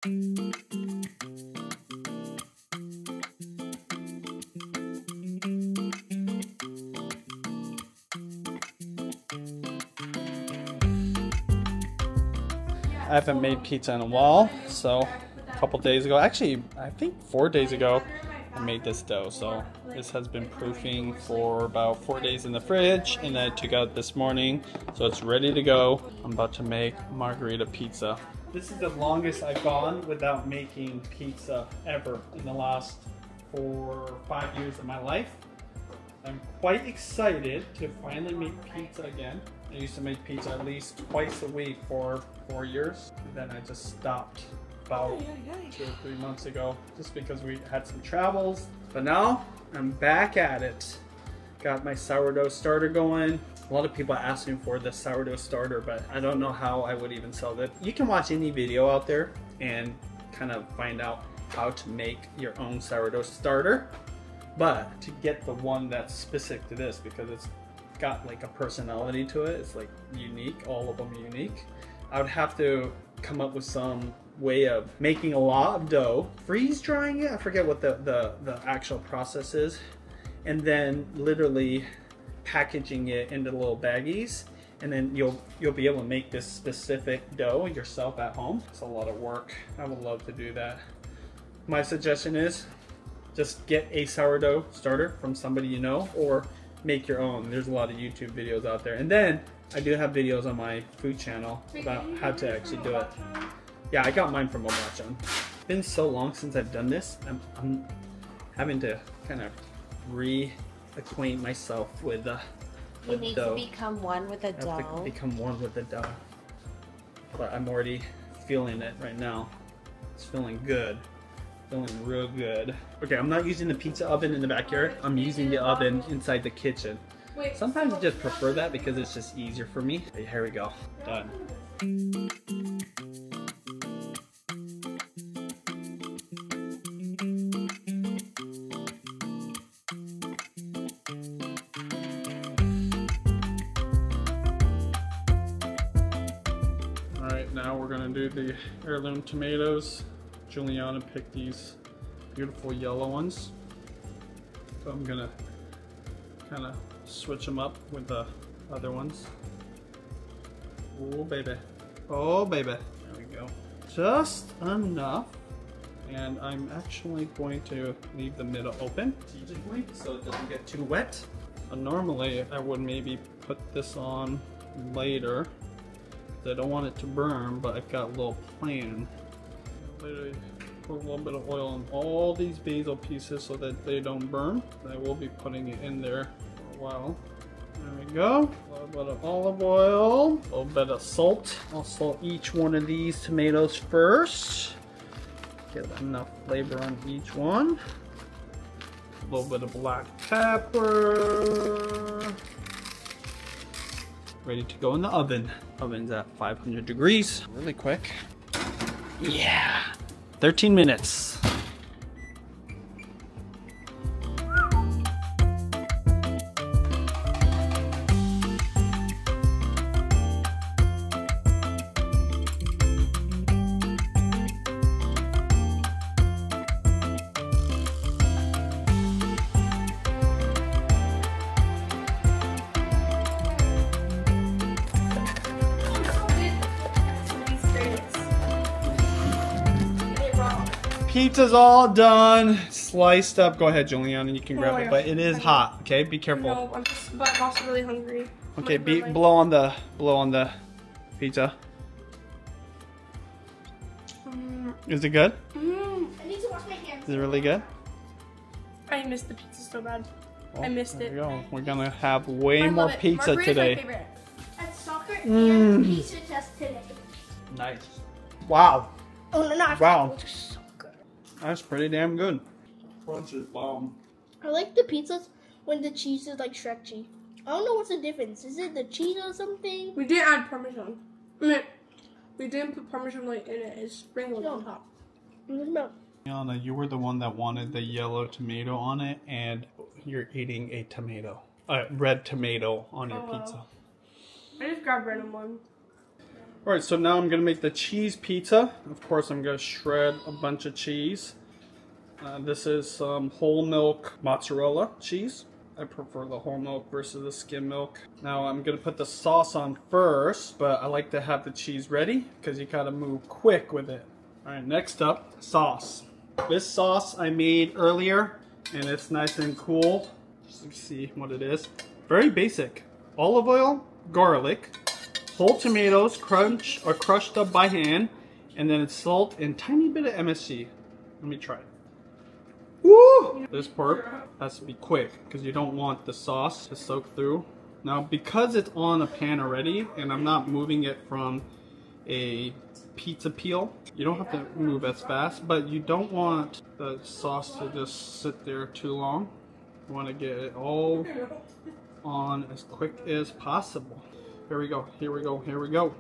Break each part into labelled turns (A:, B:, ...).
A: I haven't made pizza in a while, so a couple days ago, actually I think 4 days ago, I made this dough. So this has been proofing for about 4 days in the fridge, and I took out this morning, so it's ready to go. I'm about to make margarita pizza. This is the longest I've gone without making pizza ever in the last 4 or 5 years of my life. I'm quite excited to finally make pizza again. I used to make pizza at least twice a week for 4 years. And then I just stopped about 2 or 3 months ago just because we had some travels. But now I'm back at it. Got my sourdough starter going. A lot of people ask me for the sourdough starter, but I don't know how I would even sell that. You can watch any video out there and kind of find out how to make your own sourdough starter. But to get the one that's specific to this, because it's got like a personality to it, it's like unique, all of them unique, I would have to come up with some way of making a lot of dough, freeze drying it, I forget what the actual process is, and then literally packaging it into little baggies, and then you'll be able to make this specific dough yourself at home. It's a lot of work. I would love to do that. My suggestion is just get a sourdough starter from somebody you know, or make your own. There's a lot of YouTube videos out there. And then I do have videos on my food channel about how to actually do it. Yeah, I got mine from Obachan. It's been so long since I've done this. I'm having to kind of reacquaint myself with the dough.
B: You need to become one with the dough. I have to
A: become one with the dough. But I'm already feeling it right now. It's feeling good. Feeling real good. Okay, I'm not using the pizza oven in the backyard. I'm using the oven inside the kitchen. Sometimes I just prefer that because it's just easier for me. Okay, here we go. Done. Alright, now we're gonna do the heirloom tomatoes. Juliana picked these beautiful yellow ones, so I'm gonna kind of switch them up with the other ones. Oh baby, oh baby, there we go. Just enough, and I'm actually going to leave the middle open strategically so it doesn't get too wet. Normally I would maybe put this on later because I don't want it to burn, but I've got a little plan. Literally put a little bit of oil on all these basil pieces so that they don't burn. I will be putting it in there for a while. There we go. A little bit of olive oil, a little bit of salt. I'll salt each one of these tomatoes first. Get enough flavor on each one. A little bit of black pepper. Ready to go in the oven. Oven's at 500 degrees. Really quick. Yeah, 13 minutes. Pizza's all done, sliced up. Go ahead, Juliana, you can grab it, but it is hot. Okay, be careful.
C: No, but I'm also really hungry.
A: Okay, blow on the pizza. Is it good?
C: I need to wash my hands.
A: Is it really good?
C: I missed the pizza so bad.
A: Well,
C: I missed
A: there
C: it.
A: we go. We're gonna have way more pizza today.
D: At soccer and pizza test today.
A: Nice. Wow.
D: Oh no, no.
A: Wow. That's pretty damn good. Crunch is bomb.
D: I like the pizzas when the cheese is like stretchy. I don't know what's the difference. Is it the cheese or something?
C: We didn't add Parmesan. I mean, we didn't put Parmesan like in it. It's sprinkled on top.
A: Yana, you were the one that wanted the yellow tomato on it, and you're eating a tomato. Red tomato on your pizza.
C: I just grabbed random one.
A: Alright, so now I'm going to make the cheese pizza. Of course, I'm going to shred a bunch of cheese. This is some whole milk mozzarella cheese. I prefer the whole milk versus the skim milk. Now I'm going to put the sauce on first, but I like to have the cheese ready because you got to move quick with it. Alright, next up, sauce. This sauce I made earlier, and it's nice and cool. Just to see what it is. Very basic. Olive oil, garlic, whole tomatoes crushed up by hand, and then it's salt and tiny bit of MSG. Let me try it. Woo! This part has to be quick because you don't want the sauce to soak through. Now, because it's on a pan already and I'm not moving it from a pizza peel, you don't have to move as fast, but you don't want the sauce to just sit there too long. You want to get it all on as quick as possible. Here we go, here we go, here we go.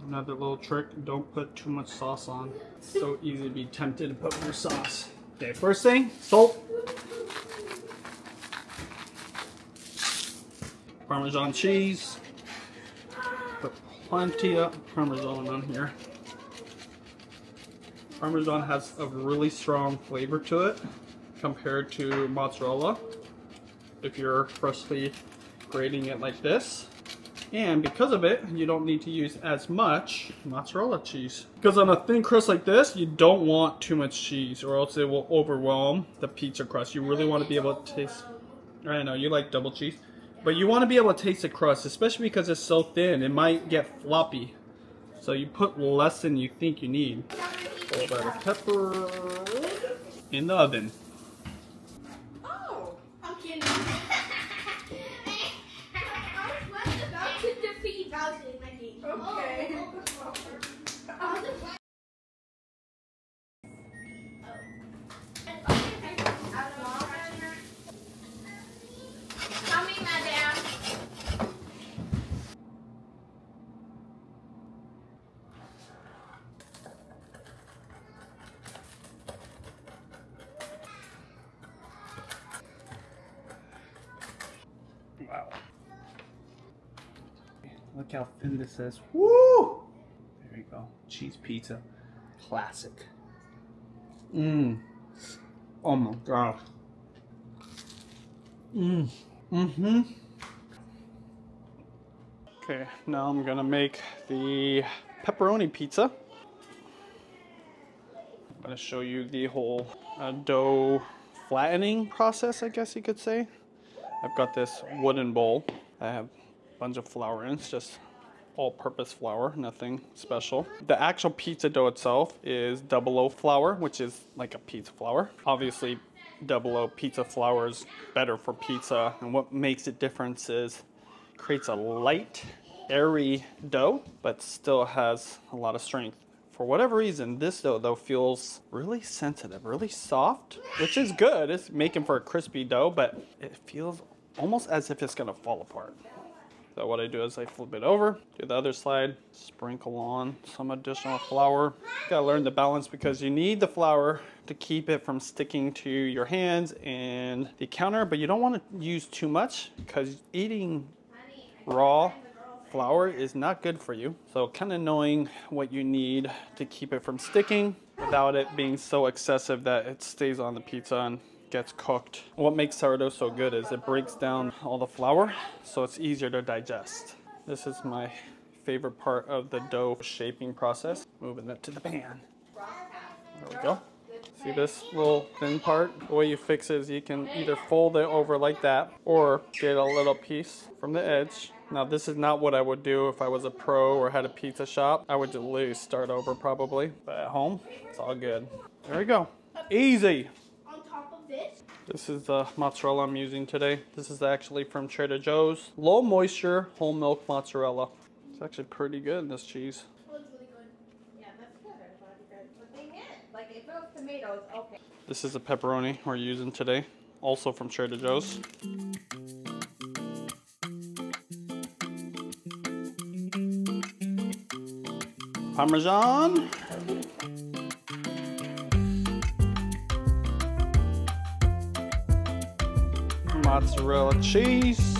A: Another little trick, don't put too much sauce on. It's so easy to be tempted to put more sauce. Okay, first thing, salt. Parmesan cheese. Put plenty of Parmesan on here. Parmesan has a really strong flavor to it compared to mozzarella if you're freshly grating it like this. And because of it, you don't need to use as much mozzarella cheese. Because on a thin crust like this, you don't want too much cheese or else it will overwhelm the pizza crust. You really want to be able to taste, I know you like double cheese, but you want to be able to taste the crust, especially because it's so thin. It might get floppy. So you put less than you think you need. A little bit of pepper in the oven.
D: Oh, I'm kidding.
C: Okay.
A: Wow. Look how thin this is. Woo! There you go. Cheese pizza. Classic. Mmm. Oh my god. Mmm. Mm-hmm. Okay, now I'm gonna make the pepperoni pizza. I'm gonna show you the whole dough flattening process, I guess you could say. I've got this wooden bowl. I have a bunch of flour in. It's just all-purpose flour, nothing special. The actual pizza dough itself is 00 flour, which is like a pizza flour. Obviously, 00 pizza flour is better for pizza, and what makes it different is it creates a light, airy dough, but still has a lot of strength. For whatever reason, this dough though feels really sensitive, really soft, which is good. It's making for a crispy dough, but it feels almost as if it's gonna fall apart. So what I do is I flip it over, do the other side, sprinkle on some additional flour. You gotta learn the balance because you need the flour to keep it from sticking to your hands and the counter, but you don't want to use too much because eating raw flour is not good for you. So kind of knowing what you need to keep it from sticking without it being so excessive that it stays on the pizza and gets cooked. What makes sourdough so good is it breaks down all the flour, so it's easier to digest. This is my favorite part of the dough shaping process. Moving it to the pan. There we go. See this little thin part? The way you fix it is you can either fold it over like that or get a little piece from the edge. Now this is not what I would do if I was a pro or had a pizza shop. I would just literally start over probably, but at home, it's all good. There we go. Easy. This is the mozzarella I'm using today. This is actually from Trader Joe's. Low moisture, whole milk mozzarella. It's actually pretty good, this cheese.
B: Oh, it's really good. Yeah, that's good. But they meant, like, if it was tomatoes, okay.
A: This is the pepperoni we're using today, also from Trader Joe's. Parmesan. Mozzarella cheese.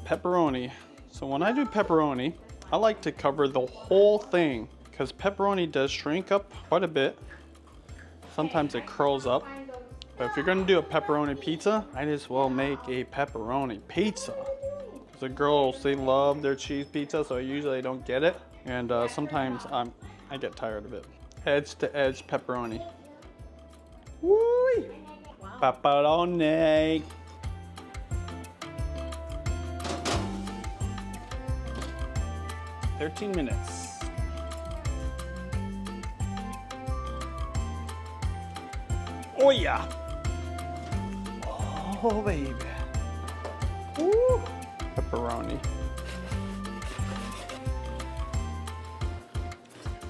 A: pepperoni. So when I do pepperoni, I like to cover the whole thing because pepperoni does shrink up quite a bit. Sometimes it curls up. But if you're gonna do a pepperoni pizza, might as well make a pepperoni pizza. Because the girls, they love their cheese pizza, so usually I don't get it. And sometimes I get tired of it. Edge to edge pepperoni. Woo! Pepperoni. "13 minutes. Oh yeah. Oh baby. Woo. Pepperoni.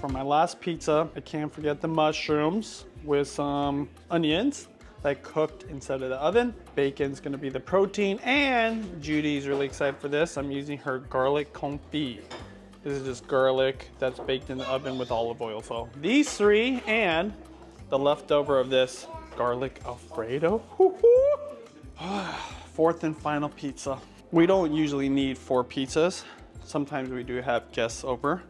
A: For my last pizza, I can't forget the mushrooms with some onions that cooked inside of the oven. Bacon's gonna be the protein, and Judy's really excited for this. I'm using her garlic confit. This is just garlic that's baked in the oven with olive oil. So these three and the leftover of this garlic Alfredo. Fourth and final pizza. We don't usually need 4 pizzas. Sometimes we do have guests over.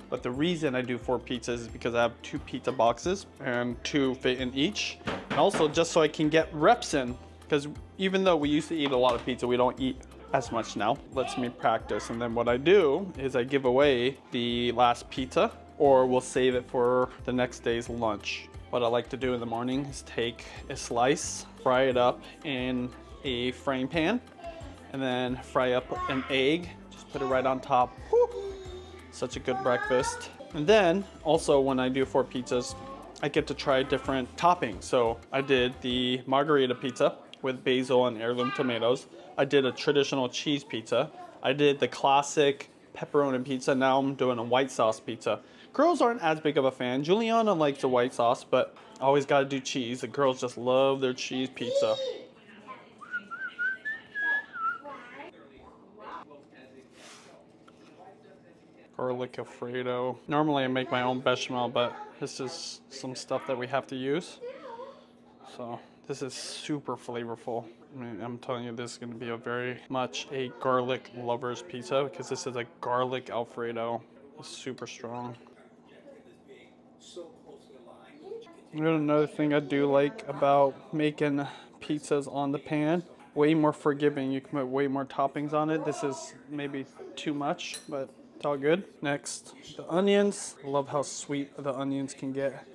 A: But the reason I do 4 pizzas is because I have 2 pizza boxes and 2 fit in each. And also just so I can get reps in. Because even though we used to eat a lot of pizza, we don't eat as much now. Lets me practice. And then what I do is I give away the last pizza, or we'll save it for the next day's lunch. What I like to do in the morning is take a slice, fry it up in a frying pan, and then fry up an egg. Just put it right on top. Woo! Such a good breakfast. And then also when I do 4 pizzas, I get to try different toppings. So I did the margarita pizza with basil and heirloom tomatoes. I did a traditional cheese pizza. I did the classic pepperoni pizza. Now I'm doing a white sauce pizza. Girls aren't as big of a fan. Juliana likes the white sauce, but I always gotta do cheese. The girls just love their cheese pizza. Garlic Alfredo. Normally I make my own bechamel, but this is some stuff that we have to use. So this is super flavorful. I mean, I'm telling you, this is going to be a very much a garlic lover's pizza because this is a garlic Alfredo. It's super strong. And another thing I do like about making pizzas on the pan, way more forgiving. You can put way more toppings on it. This is maybe too much, but it's all good. Next, the onions. I love how sweet the onions can get.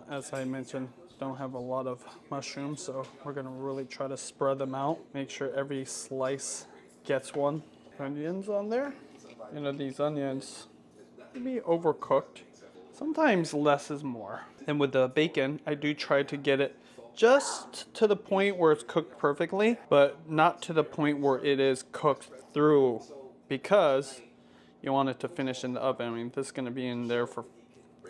A: As I mentioned, don't have a lot of mushrooms, so we're gonna really try to spread them out. Make sure every slice gets one. Onions on there. You know, these onions can be overcooked. Sometimes less is more. And with the bacon, I do try to get it just to the point where it's cooked perfectly, but not to the point where it is cooked through, because you want it to finish in the oven. I mean, this is gonna be in there for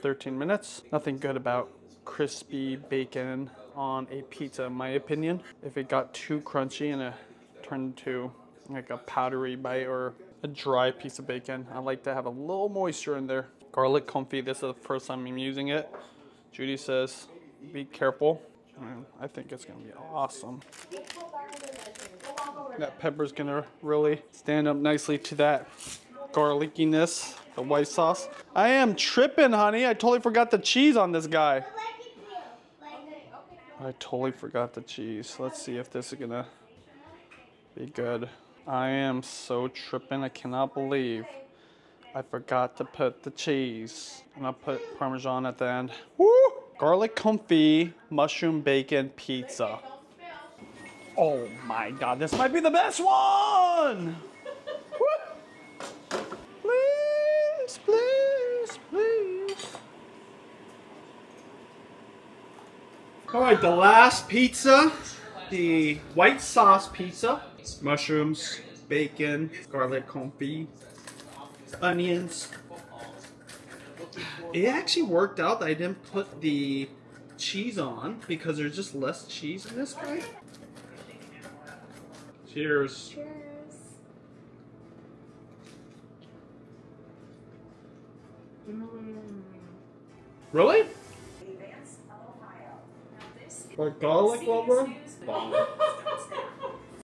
A: 13 minutes. Nothing good about crispy bacon on a pizza, in my opinion. If it got too crunchy and it turned into like a powdery bite or a dry piece of bacon, I like to have a little moisture in there. Garlic confit, this is the first time I'm using it. Judy says, be careful. I think it's gonna be awesome. That pepper's gonna really stand up nicely to that garlickiness, the white sauce. I am tripping, honey. I totally forgot the cheese on this guy. I totally forgot the cheese. Let's see if this is gonna be good. I am so tripping. I cannot believe I forgot to put the cheese. And I'll put Parmesan at the end. Woo! Garlic confit, mushroom bacon pizza. Oh my God, this might be the best one! Woo! Please, please, please. All right, the last pizza, the white sauce pizza. Mushrooms, bacon, garlic confit, onions. It actually worked out that I didn't put the cheese on because there's just less cheese in this guy. Cheers.
B: Cheers.
A: Really? For a garlic lover? Bomb.